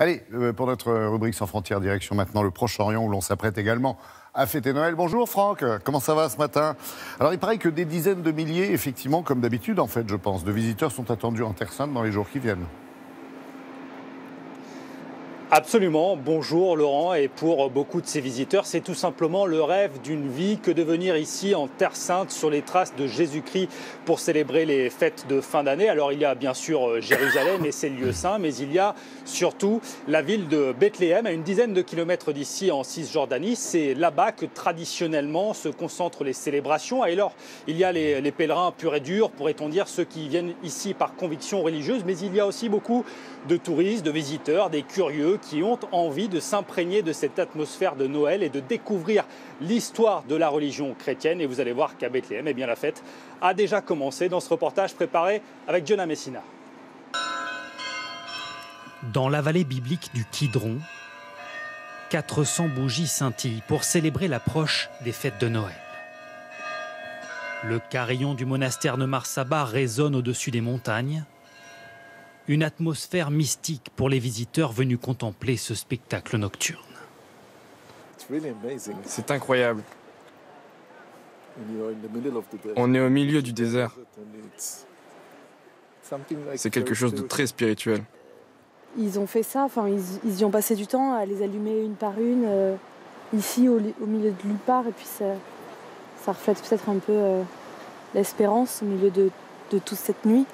Allez, pour notre rubrique Sans frontières, direction maintenant le Proche-Orient où l'on s'apprête également à fêter Noël. Bonjour Franck, comment ça va ce matin? Alors il paraît que des dizaines de milliers, effectivement, comme d'habitude en fait, je pense, de visiteurs sont attendus en Terre Sainte dans les jours qui viennent. Absolument, bonjour Laurent, et pour beaucoup de ces visiteurs, c'est tout simplement le rêve d'une vie que de venir ici en Terre Sainte sur les traces de Jésus-Christ pour célébrer les fêtes de fin d'année. Alors il y a bien sûr Jérusalem et ses lieux saints, mais il y a surtout la ville de Bethléem, à une dizaine de kilomètres d'ici en Cisjordanie. C'est là-bas que traditionnellement se concentrent les célébrations. Et alors il y a les pèlerins purs et durs, pourrait-on dire, ceux qui viennent ici par conviction religieuse, mais il y a aussi beaucoup de touristes, de visiteurs, des curieux qui ont envie de s'imprégner de cette atmosphère de Noël et de découvrir l'histoire de la religion chrétienne. Et vous allez voir qu'à Bethléem, eh bien, la fête a déjà commencé dans ce reportage préparé avec Jonah Messina. Dans la vallée biblique du Kidron, 400 bougies scintillent pour célébrer l'approche des fêtes de Noël. Le carillon du monastère de Marsaba résonne au-dessus des montagnes. Une atmosphère mystique pour les visiteurs venus contempler ce spectacle nocturne. C'est incroyable. On est au milieu du désert. C'est quelque chose de très spirituel. Ils ont fait ça, ils y ont passé du temps à les allumer une par une, ici au milieu de nulle part, et puis ça reflète peut-être un peu l'espérance au milieu de toute cette nuit.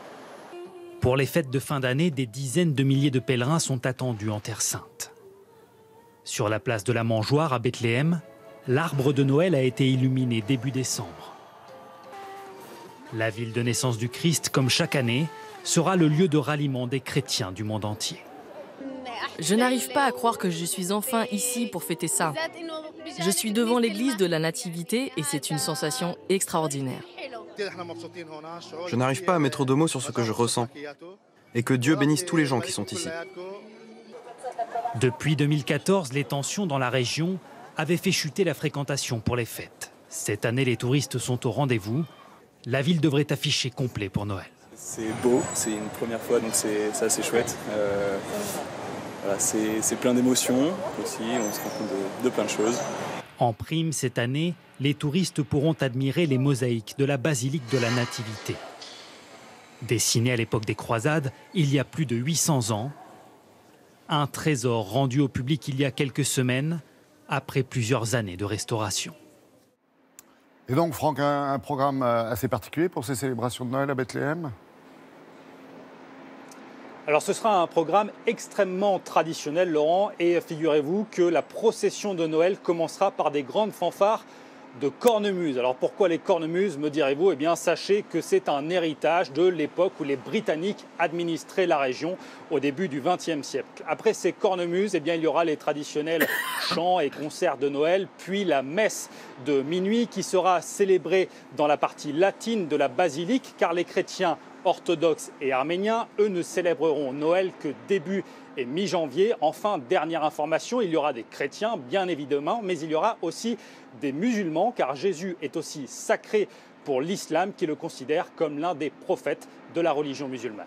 Pour les fêtes de fin d'année, des dizaines de milliers de pèlerins sont attendus en Terre Sainte. Sur la place de la Mangeoire à Bethléem, l'arbre de Noël a été illuminé début décembre. La ville de naissance du Christ, comme chaque année, sera le lieu de ralliement des chrétiens du monde entier. Je n'arrive pas à croire que je suis enfin ici pour fêter ça. Je suis devant l'église de la Nativité et c'est une sensation extraordinaire. Je n'arrive pas à mettre de mots sur ce que je ressens. Et que Dieu bénisse tous les gens qui sont ici. Depuis 2014, les tensions dans la région avaient fait chuter la fréquentation pour les fêtes. Cette année, les touristes sont au rendez-vous. La ville devrait afficher complet pour Noël. C'est beau, c'est une première fois, donc c'est assez chouette. Voilà, c'est plein d'émotions aussi, on se rend compte de plein de choses. En prime, cette année, les touristes pourront admirer les mosaïques de la basilique de la Nativité. Dessinée à l'époque des croisades, il y a plus de 800 ans, un trésor rendu au public il y a quelques semaines, après plusieurs années de restauration. Et donc Franck, un programme assez particulier pour ces célébrations de Noël à Bethléem? Alors ce sera un programme extrêmement traditionnel, Laurent, et figurez-vous que la procession de Noël commencera par des grandes fanfares de cornemuse. Alors pourquoi les cornemuses, me direz-vous? Eh bien sachez que c'est un héritage de l'époque où les Britanniques administraient la région au début du XXe siècle. Après ces cornemuses, eh bien, il y aura les traditionnels chants et concerts de Noël, puis la messe de minuit qui sera célébrée dans la partie latine de la basilique, car les chrétiens orthodoxes et arméniens, eux, ne célébreront Noël que début et mi-janvier. Enfin, dernière information, il y aura des chrétiens, bien évidemment, mais il y aura aussi des musulmans, car Jésus est aussi sacré pour l'islam, qui le considère comme l'un des prophètes de la religion musulmane.